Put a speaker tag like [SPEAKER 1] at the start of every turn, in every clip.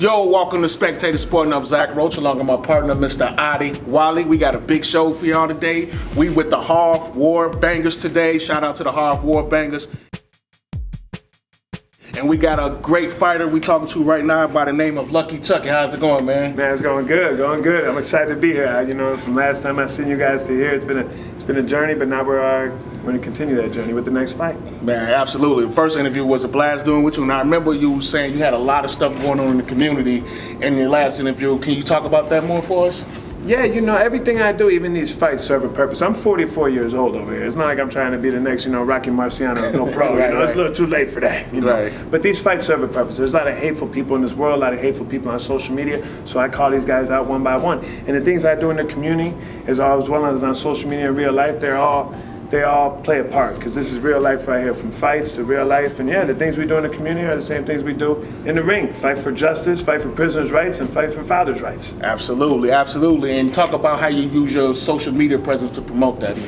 [SPEAKER 1] Yo, welcome to Spectator Sporting. I'm Zach Roach along with my partner, Mr. Adi Wally. We got a big show for y'all today. We with the Harv War Bangerz today. Shout out to the Harv War Bangerz. And we got a great fighter we talking to right now by the name of Lucky Chucky. How's it going, man?
[SPEAKER 2] Man, it's going good, going good. I'm excited to be here. You know, from last time I seen you guys to here, it's been a journey, but now we're going to continue that journey with the next fight.
[SPEAKER 1] Man, absolutely. The first interview was a blast doing with you, and I remember you saying you had a lot of stuff going on in the community in your last interview. Can you talk about that more for us?
[SPEAKER 2] Yeah, you know, everything I do, even these fights, serve a purpose. I'm 44 years old over here. It's not like I'm trying to be the next, Rocky Marciano, no pro.
[SPEAKER 1] Right,
[SPEAKER 2] It's a little too late for that,
[SPEAKER 1] Right.
[SPEAKER 2] But these fights serve a purpose. There's a lot of hateful people in this world, a lot of hateful people on social media, so I call these guys out one by one. And the things I do in the community, as well as on social media in real life, they all play a part, because this is real life right here, from fights to real life. And yeah, the things we do in the community are the same things we do in the ring. Fight for justice, fight for prisoners' rights, and fight for fathers' rights.
[SPEAKER 1] Absolutely, absolutely. And talk about how you use your social media presence to promote that.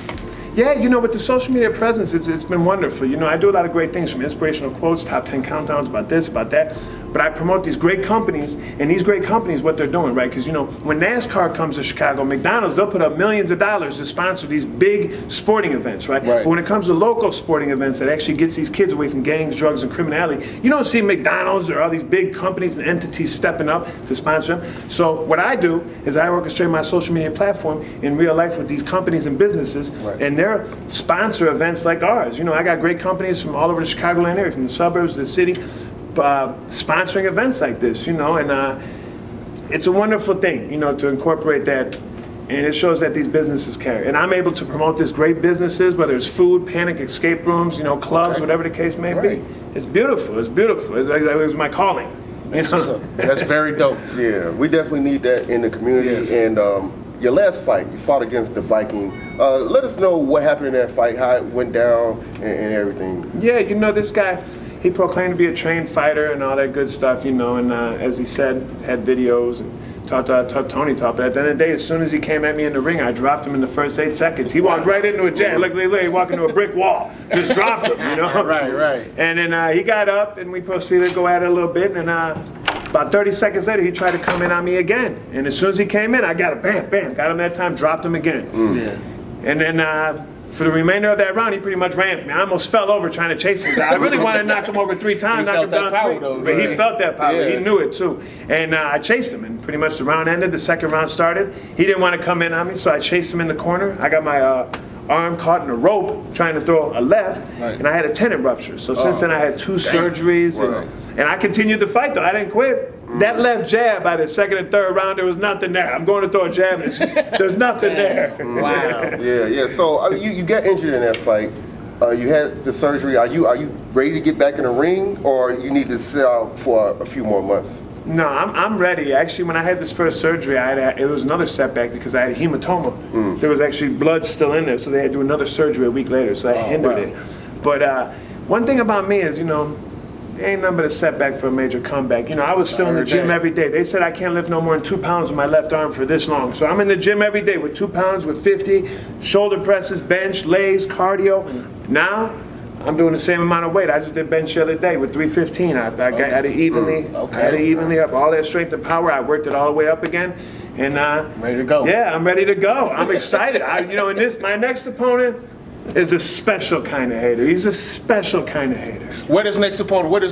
[SPEAKER 2] Yeah, with the social media presence, it's been wonderful. I do a lot of great things, from inspirational quotes, top 10 countdowns about this, about that. But I promote these great companies, and these great companies, what they're doing, right? Because, when NASCAR comes to Chicago, McDonald's, they'll put up millions of dollars to sponsor these big sporting events, right? But when it comes to local sporting events that actually gets these kids away from gangs, drugs, and criminality, you don't see McDonald's or all these big companies and entities stepping up to sponsor them. So what I do is I orchestrate my social media platform in real life with these companies and businesses, and they're sponsor events like ours. I got great companies from all over the Chicagoland area, from the suburbs, the city, sponsoring events like this, and it's a wonderful thing, to incorporate that, and it shows that these businesses care. And I'm able to promote these great businesses, whether it's food, panic, escape rooms, clubs, whatever the case may be. It's beautiful, it's beautiful. It was my calling.
[SPEAKER 1] That's very dope.
[SPEAKER 3] Yeah, we definitely need that in the community.
[SPEAKER 1] Yes.
[SPEAKER 3] And your last fight, you fought against the Viking. Let us know what happened in that fight, how it went down, and everything.
[SPEAKER 2] Yeah, this guy, he proclaimed to be a trained fighter and all that good stuff, and as he said, had videos and talked Tony talked. But at the end of the day, as soon as he came at me in the ring, I dropped him in the first 8 seconds. He walked right into a jab. Look, he walked into a brick wall. Just dropped him,
[SPEAKER 1] Right.
[SPEAKER 2] And then he got up, and we proceeded to go at it a little bit, and about 30 seconds later, he tried to come in on me again. And as soon as he came in, I got him, bam, bam, got him that time, dropped him again.
[SPEAKER 1] Yeah.
[SPEAKER 2] And then for the remainder of that round, he pretty much ran for me. I almost fell over trying to chase him. I really wanted to knock him over 3 times, knock him down
[SPEAKER 1] power, though,
[SPEAKER 2] but he felt that power.
[SPEAKER 1] Yeah.
[SPEAKER 2] He knew it too. And I chased him, and pretty much the round ended. The second round started. He didn't want to come in on me, so I chased him in the corner. I got my arm caught in a rope trying to throw a left, and I had a tendon rupture. So since then, I had 2 surgeries, and I continued to fight, though. I didn't quit. That left jab by the second and third round, there was nothing there. I'm going to throw a jab, and there's nothing there.
[SPEAKER 1] Wow.
[SPEAKER 3] Yeah. So you got injured in that fight. You had the surgery. Are you ready to get back in the ring, or you need to sit out for a few more months?
[SPEAKER 2] No, I'm ready. Actually, when I had this first surgery, it was another setback because I had a hematoma. There was actually blood still in there, so they had to do another surgery a week later, so that hindered it. But one thing about me is, ain't nothing but a setback for a major comeback. I was still in the gym every day. They said I can't lift no more than 2 pounds with my left arm for this long. So I'm in the gym every day with 2 pounds, with 50, shoulder presses, bench, legs, cardio. Now, I'm doing the same amount of weight. I just did bench the other day with 315. I had it evenly up, all that strength and power. I worked it all the way up again. And
[SPEAKER 1] ready to go.
[SPEAKER 2] Yeah, I'm ready to go. I'm excited. My next opponent is a special kind of hater. He's a special kind of hater.
[SPEAKER 1] Where is the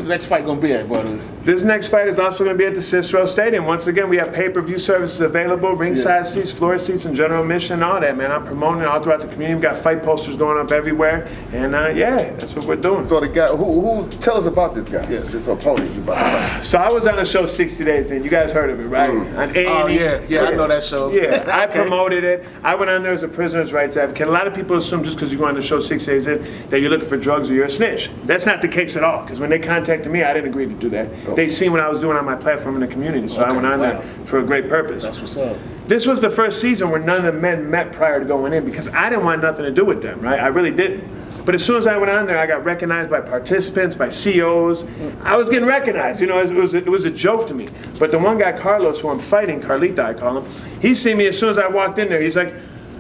[SPEAKER 1] next fight going to be at, brother?
[SPEAKER 2] This next fight is also going to be at the Cicero Stadium. Once again, we have pay-per-view services available, ringside seats, floor seats, and general admission, and all that, man. I'm promoting it all throughout the community. We've got fight posters going up everywhere, and that's what we're doing.
[SPEAKER 3] So the guy, who tell us about this guy, this opponent you about to fight.
[SPEAKER 2] So I was on a show 60 Days In. You guys heard of it, right? On A&E.
[SPEAKER 1] Oh, yeah, I know that show.
[SPEAKER 2] Yeah, I promoted it. I went on there as a prisoner's rights advocate. A lot of people assume just because you go on the show 60 Days In that you're looking for drugs or you're a snitch. That's not the case at all, because when they contacted me, I didn't agree to do that. They seen what I was doing on my platform in the community, so I went on there for a great purpose.
[SPEAKER 1] That's what's up.
[SPEAKER 2] This was the first season where none of the men met prior to going in, because I didn't want nothing to do with them, right? I really didn't. But as soon as I went on there, I got recognized by participants, by COs. I was getting recognized. It was a joke to me. But the one guy, Carlos, who I'm fighting, Carlita I call him, he seen me as soon as I walked in there. He's like,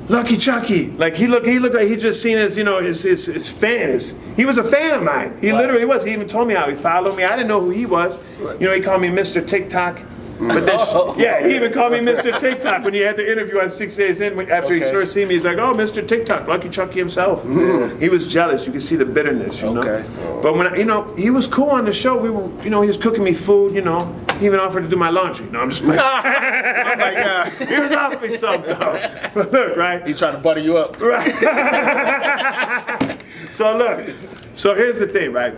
[SPEAKER 2] Lucky Chucky. Like he looked like he just seen his, his fan. He was a fan of mine. He literally was. He even told me how he followed me. I didn't know who he was. He called me Mr. TikTok. But then, he even called me Mr. TikTok when he had the interview on 6 Days In. After he first seen me, he's like, "Oh, Mr. TikTok, Lucky Chucky himself." He was jealous. You could see the bitterness, you know. But when he was cool on the show. We were, he was cooking me food. He even offered to do my laundry. No, I'm just playing.
[SPEAKER 1] Oh my God.
[SPEAKER 2] He was offering me something though. But look, right?
[SPEAKER 1] He trying to butter you up.
[SPEAKER 2] Right. So here's the thing, right?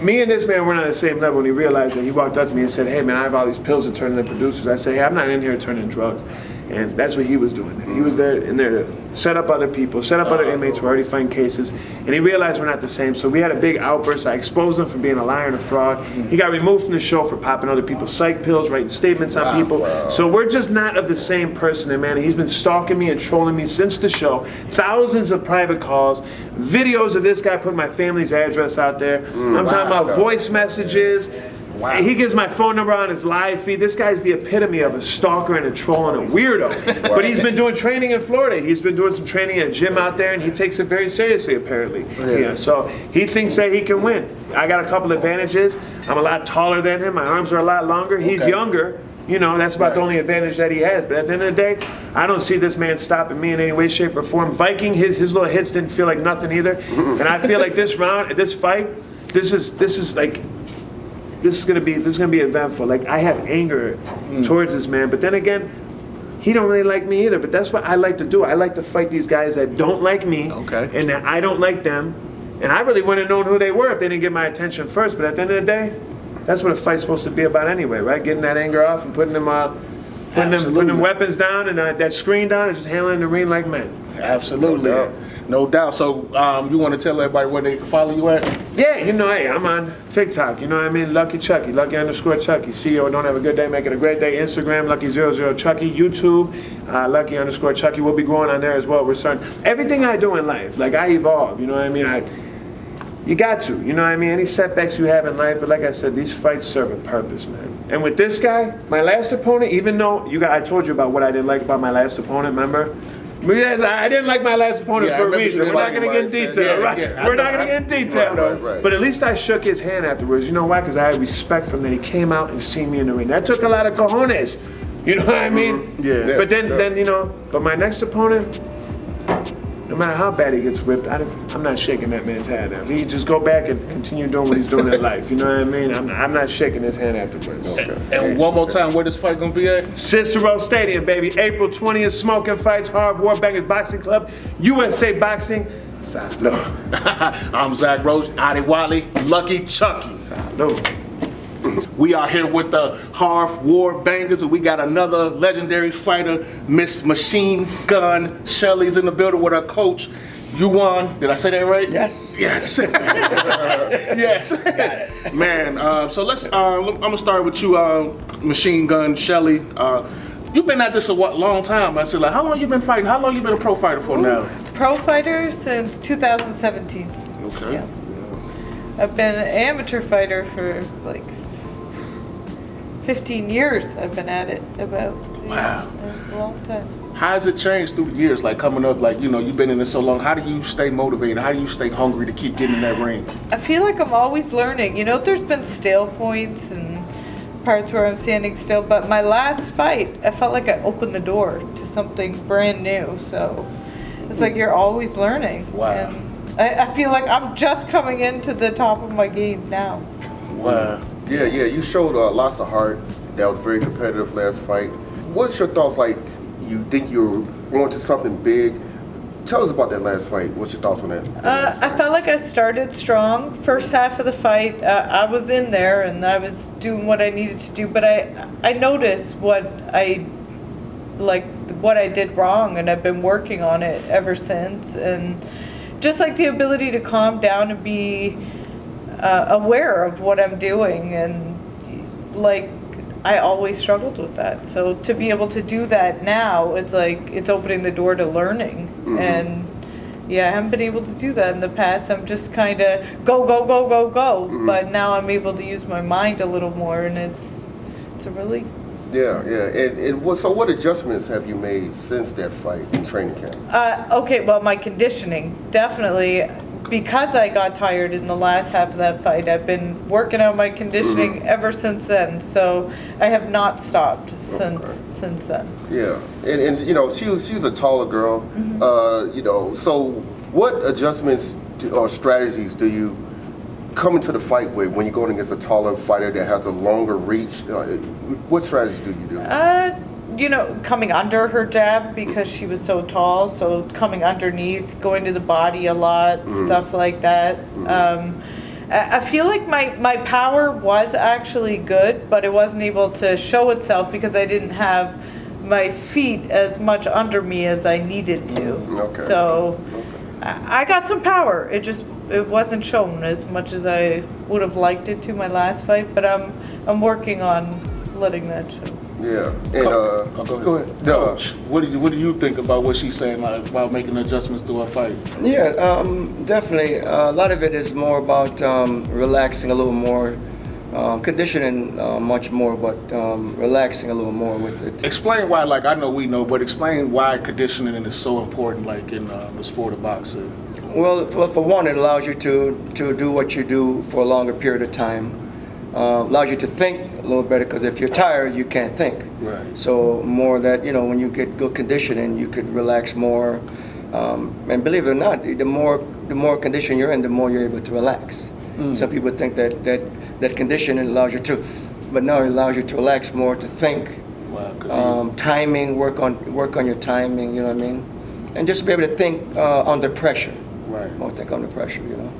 [SPEAKER 2] Me and this man weren't on the same level when he realized that. He walked up to me and said, "Hey man, I have all these pills to turn into producers." I say, "Hey, I'm not in here turning drugs." And that's what he was doing. He was there to set up other people, set up other inmates who are already fighting cases. And he realized we're not the same. So we had a big outburst. I exposed him for being a liar and a fraud. He got removed from the show for popping other people's psych pills, writing statements on people. So we're just not of the same person. And man, he's been stalking me and trolling me since the show. Thousands of private calls, videos of this guy putting my family's address out there. I'm talking about voice messages. Wow. He gives my phone number on his live feed. This guy's the epitome of a stalker and a troll and a weirdo. But he's been doing training in Florida. He's been doing some training at a gym out there, and he takes it very seriously, apparently. So he thinks that he can win. I got a couple advantages. I'm a lot taller than him. My arms are a lot longer. He's younger. That's about the only advantage that he has. But at the end of the day, I don't see this man stopping me in any way, shape, or form. Viking, his little hits didn't feel like nothing either. And I feel like this fight, this is gonna be eventful. Like I have anger towards this man, but then again, he don't really like me either. But that's what I like to do. I like to fight these guys that don't like me, and that I don't like them. And I really wouldn't have known who they were if they didn't get my attention first. But at the end of the day, that's what a fight's supposed to be about anyway, right? Getting that anger off and putting them weapons down and that screen down and just handling the ring like men.
[SPEAKER 1] Absolutely. No doubt. So you want to tell everybody where they can follow you at?
[SPEAKER 2] Yeah, hey, I'm on TikTok, you know what I mean? Lucky Chucky, Lucky_Chucky. CEO, don't have a good day, make it a great day. Instagram, Lucky00Chucky. YouTube, Lucky_Chucky. We'll be growing on there as well. We're starting everything I do in life. Like I evolve, you know what I mean? You got to, you know what I mean? Any setbacks you have in life, but like I said, these fights serve a purpose, man. And with this guy, my last opponent, even though I told you about what I didn't like about my last opponent, remember? I didn't like my last opponent for a reason. We're not going to get in detail, right? We're not going to get in detail, though. But at least I shook his hand afterwards. You know why? Because I had respect for him that he came out and seen me in the ring. That took a lot of cojones. You know what I mean?
[SPEAKER 1] Yeah.
[SPEAKER 2] But then but my next opponent, no matter how bad he gets whipped, I'm not shaking that man's hand out. He can just go back and continue doing what he's doing in life. You know what I mean? I'm not shaking his hand afterwards.
[SPEAKER 1] And one more time, where this fight gonna be at?
[SPEAKER 2] Cicero Stadium, baby. April 20th, Smokin Fights, Harv, Bangerz Boxing Club, USA Boxing. Salud.
[SPEAKER 1] I'm Zach Roach, Adi Wally, Lucky Chucky.
[SPEAKER 2] Salud.
[SPEAKER 1] We are here with the Harv Bangerz, and we got another legendary fighter, Miss Machine Gun Shelly's in the building with her coach, Yuan. Did I say that right?
[SPEAKER 4] Yes.
[SPEAKER 1] Yes. Yes.
[SPEAKER 4] Got it.
[SPEAKER 1] Man, so I'm gonna start with you, Machine Gun Shelly. You've been at this a long time. I said, like, how long you been fighting? How long you been a pro fighter for now?
[SPEAKER 4] Pro fighter since 2017.
[SPEAKER 1] Okay.
[SPEAKER 4] Yeah. I've been an amateur fighter for like 15 years. I've been at it about.
[SPEAKER 1] Wow.
[SPEAKER 4] A long time.
[SPEAKER 1] How has it changed through the years? Like coming up, like, you've been in this so long. How do you stay motivated? How do you stay hungry to keep getting in that ring?
[SPEAKER 4] I feel like I'm always learning. There's been stale points and parts where I'm standing still, but my last fight, I felt like I opened the door to something brand new. So it's like you're always learning.
[SPEAKER 1] Wow.
[SPEAKER 4] And I feel like I'm just coming into the top of my game now.
[SPEAKER 1] Wow.
[SPEAKER 3] Yeah, you showed lots of heart. That was very competitive last fight. What's your thoughts like? You think you're going to something big? Tell us about that last fight. What's your thoughts on that?
[SPEAKER 4] I felt like I started strong. First half of the fight, I was in there and I was doing what I needed to do, but I noticed what I did wrong, and I've been working on it ever since. And just like the ability to calm down and be aware of what I'm doing, and like I always struggled with that. So to be able to do that now, it's like it's opening the door to learning. Mm-hmm. And yeah, I haven't been able to do that in the past. I'm just kind of go.
[SPEAKER 3] Mm-hmm.
[SPEAKER 4] But now I'm able to use my mind a little more, and it's a really
[SPEAKER 3] Yeah. So what adjustments have you made since that fight in training camp?
[SPEAKER 4] Okay, well, my conditioning, definitely. Because I got tired in the last half of that fight, I've been working on my conditioning ever since then. So I have not stopped since then.
[SPEAKER 3] Yeah, and you know, she's a taller girl. You know, so what adjustments or strategies do you come into the fight with when you're going against a taller fighter that has a longer reach? What strategies do you do?
[SPEAKER 4] You know, coming under her jab because she was so tall, so coming underneath, going to the body a lot, stuff like that. I feel like my power was actually good, but it wasn't able to show itself because I didn't have my feet as much under me as I needed to. So I got some power. It wasn't shown as much as I would have liked it to my last fight, but I'm working on letting that show.
[SPEAKER 3] Yeah, and
[SPEAKER 1] go ahead.
[SPEAKER 3] Coach,
[SPEAKER 1] what do you think about what she's saying about making adjustments to her fight?
[SPEAKER 5] Yeah, definitely. A lot of it is more about relaxing a little more, conditioning much more, but relaxing a little more with it.
[SPEAKER 1] Explain why, like I know we know, but explain why conditioning is so important, like in the sport of boxing.
[SPEAKER 5] Well, for one, it allows you to do what you do for a longer period of time. Allows you to think a little better, because if you're tired, you can't think.
[SPEAKER 1] Right.
[SPEAKER 5] So more that, you know, when you get good conditioning, you could relax more. And believe it or not, the more condition you're in, the more you're able to relax. Some people think that conditioning allows you to, but no, it allows you to relax more, to think.
[SPEAKER 1] Wow,
[SPEAKER 5] timing, work on your timing. You know what I mean? And just be able to think under pressure.
[SPEAKER 1] Right.
[SPEAKER 5] More think under pressure. You know.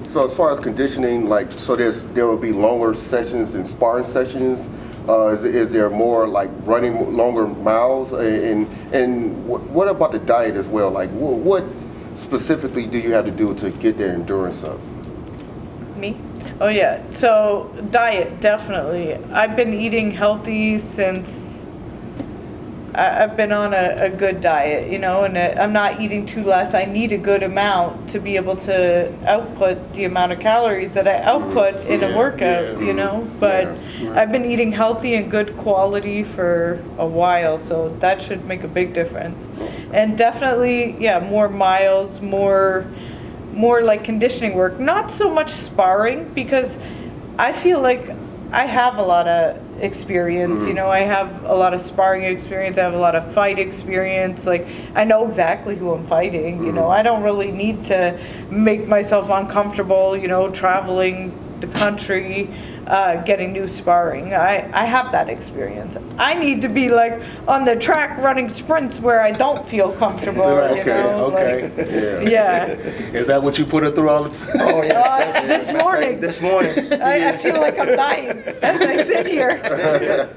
[SPEAKER 3] So as far as conditioning, like, so there will be longer sessions and sparring sessions. Is there more like running longer miles? And what about the diet as well? Like, what specifically do you have to do to get that endurance up?
[SPEAKER 4] Me? Oh yeah. So diet, definitely. I've been eating healthy since I've been on a good diet, you know, and I'm not eating too less. I need a good amount to be able to output the amount of calories that I output in a workout, you know. But I've been eating healthy and good quality for a while, so that should make a big difference. And definitely, yeah, more miles, more like conditioning work. Not so much sparring, because I feel like I have a lot of experience, you know. I have a lot of sparring experience, I have a lot of fight experience. Like, I know exactly who I'm fighting, you know. I don't really need to make myself uncomfortable, you know, traveling the country, getting new sparring. I have that experience. I need to be like on the track running sprints where I don't feel comfortable, you know.
[SPEAKER 1] Okay.
[SPEAKER 4] Like, yeah.
[SPEAKER 1] Is that what you put her through all the time?
[SPEAKER 5] Oh yeah.
[SPEAKER 4] This morning.
[SPEAKER 5] This morning.
[SPEAKER 4] I feel like I'm dying as I sit here.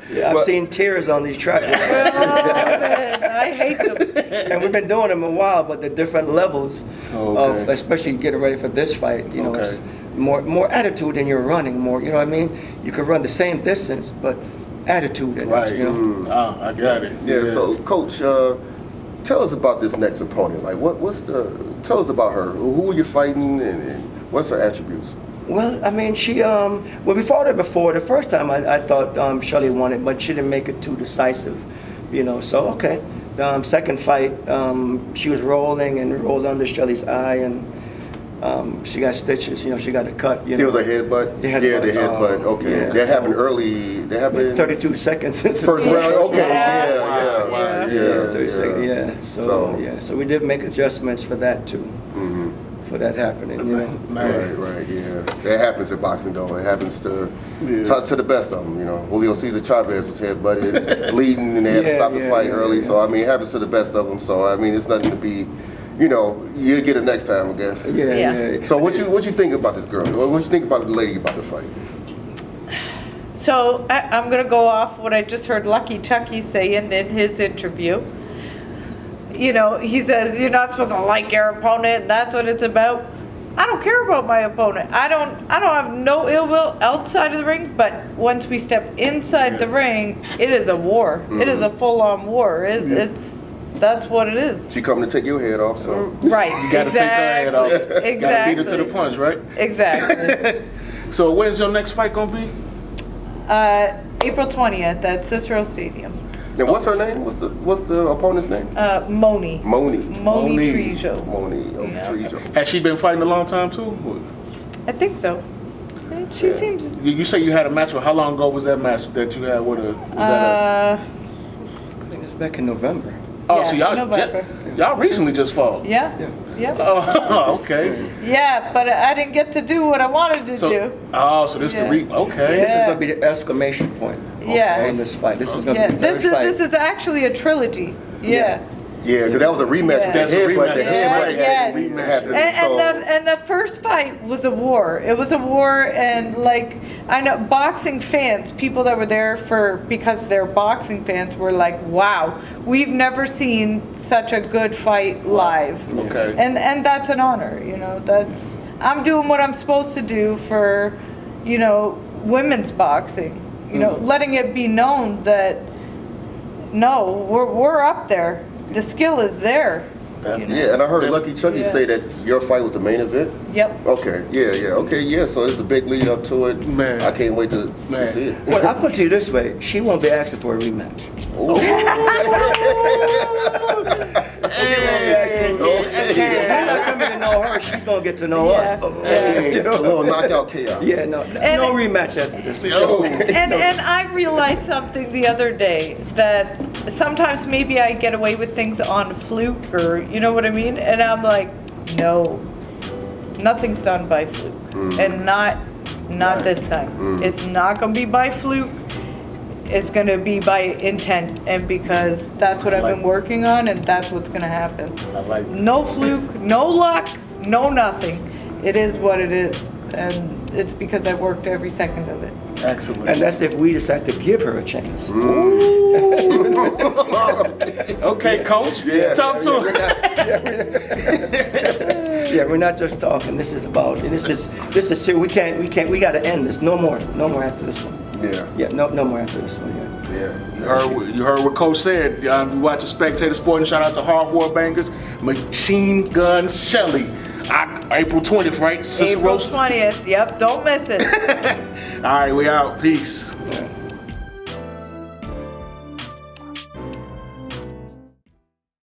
[SPEAKER 5] Yeah, I've seen tears on these tracks.
[SPEAKER 4] Oh, man, I hate them.
[SPEAKER 5] And we've been doing them a while, but the different levels of, especially getting ready for this fight, you know, it's more attitude in your running, more, you know what I mean? You can run the same distance, but attitude in it, you know?
[SPEAKER 1] I got it.
[SPEAKER 3] Yeah. So, Coach, tell us about this next opponent. Like, tell us about her. Who are you fighting, and what's her attributes?
[SPEAKER 5] Well, I mean, she, well, we fought her before. The first time I thought Shelly won it, but she didn't make it too decisive, you know, so, okay. Second fight, she was rolling and rolled under Shelly's eye, and she got stitches, you know, she got a cut. You know.
[SPEAKER 3] It was a headbutt?
[SPEAKER 5] The
[SPEAKER 3] headbutt, okay.
[SPEAKER 5] Yeah,
[SPEAKER 3] that happened early, that happened?
[SPEAKER 5] 32 seconds.
[SPEAKER 3] First round, okay,
[SPEAKER 5] Yeah, 30 seconds, yeah. So we did make adjustments for that too, for that happening, you know.
[SPEAKER 3] Right, yeah. That happens in boxing, though. It happens to the best of them, you know. Julio Cesar Chavez was headbutted, bleeding, and they had to stop the fight early. So, I mean, it happens to the best of them. So, I mean, it's nothing to be, you know, you'll get it next time, I guess.
[SPEAKER 5] Yeah.
[SPEAKER 3] So, what you think about this girl? What you think about the lady about the fight?
[SPEAKER 4] So I'm going to go off what I just heard Lucky Chucky saying in his interview. You know, he says, you're not supposed to like your opponent, and that's what it's about. I don't care about my opponent. I don't have no ill will outside of the ring, but once we step inside the ring, it is a war. It is a full-on war. That's what it is.
[SPEAKER 3] She coming to take your head off, so.
[SPEAKER 4] Right.
[SPEAKER 1] You got to take her head off.
[SPEAKER 4] Exactly.
[SPEAKER 1] Got to beat her to the punch, right?
[SPEAKER 4] Exactly.
[SPEAKER 1] So when's your next fight going to be?
[SPEAKER 4] April 20th at Cicero Stadium.
[SPEAKER 3] And what's her name? What's the opponent's name?
[SPEAKER 4] Moni.
[SPEAKER 3] Moni.
[SPEAKER 4] Trejo.
[SPEAKER 3] Moni.
[SPEAKER 4] Yeah.
[SPEAKER 3] Trejo.
[SPEAKER 1] Has she been fighting a long time too?
[SPEAKER 4] I think so. She seems.
[SPEAKER 1] You say you had a match. How long ago was that match that you had with her?
[SPEAKER 5] I think it's back in November.
[SPEAKER 1] Oh,
[SPEAKER 4] Yeah,
[SPEAKER 1] so y'all
[SPEAKER 4] November.
[SPEAKER 1] y'all recently just fought.
[SPEAKER 4] Yeah.
[SPEAKER 1] Oh, okay.
[SPEAKER 4] Yeah, but I didn't get to do what I wanted to
[SPEAKER 1] So,
[SPEAKER 4] do.
[SPEAKER 1] so this
[SPEAKER 4] Yeah.
[SPEAKER 1] okay.
[SPEAKER 5] This is
[SPEAKER 4] Yeah.
[SPEAKER 5] going to be the exclamation point.
[SPEAKER 4] Yeah.
[SPEAKER 5] On this fight. This is going to
[SPEAKER 4] Yeah,
[SPEAKER 5] be the third fight.
[SPEAKER 4] this is actually a trilogy. Yeah.
[SPEAKER 3] Yeah, because that was a rematch.
[SPEAKER 4] Yeah.
[SPEAKER 3] The
[SPEAKER 1] That's a
[SPEAKER 3] headbutt.
[SPEAKER 1] rematch.
[SPEAKER 3] The
[SPEAKER 1] That's
[SPEAKER 3] headbutt
[SPEAKER 1] right.
[SPEAKER 3] happened.
[SPEAKER 4] And the first fight was a war. It was a war, and like I know boxing fans, people that were there because they're boxing fans, were like, "Wow, we've never seen such a good fight live."
[SPEAKER 1] Okay.
[SPEAKER 4] And that's an honor, you know. I'm doing what I'm supposed to do for, you know, women's boxing. You know, letting it be known that no, we're up there. The skill is there. You know?
[SPEAKER 3] Yeah, and I heard Lucky Chucky
[SPEAKER 4] Yeah.
[SPEAKER 3] say that your fight was the main event.
[SPEAKER 4] Yep.
[SPEAKER 3] Okay, yeah. So it's a big lead up to it.
[SPEAKER 1] Man.
[SPEAKER 3] I can't wait to
[SPEAKER 1] Man.
[SPEAKER 3] see it.
[SPEAKER 5] Well, I'll put it to you this way. She won't be asking for a rematch. We're not coming to know her. She's going to get to know us.
[SPEAKER 3] A little knockout chaos.
[SPEAKER 5] Yeah, no rematch after this.
[SPEAKER 4] And I realized something the other day, that sometimes maybe I get away with things on fluke, or you know what I mean? And I'm like, no, nothing's done by fluke, and not this time. It's not gonna be by fluke. It's gonna be by intent, and because that's what I've been working on, and that's what's gonna happen.
[SPEAKER 1] I like it.
[SPEAKER 4] No fluke, no luck, no nothing. It is what it is, and it's because I worked every second of it.
[SPEAKER 1] Excellent.
[SPEAKER 5] And that's if we decide to give her a chance.
[SPEAKER 1] Okay, coach.
[SPEAKER 3] Yeah.
[SPEAKER 1] Talk to him.
[SPEAKER 5] Yeah, we're not just talking. This is about. This is serious. We can't. We got to end this. No more after this one.
[SPEAKER 3] Yeah.
[SPEAKER 5] Yeah, no more after this one. Yeah.
[SPEAKER 3] Yeah.
[SPEAKER 1] You heard what Coach said. You watching Spectator Sporting. Shout out to Harv Bangerz, Machine Gun Shelly. April 20th, right? Cicero
[SPEAKER 4] April 20th. Yep, don't miss it.
[SPEAKER 1] All right, we out. Peace.
[SPEAKER 5] Yeah.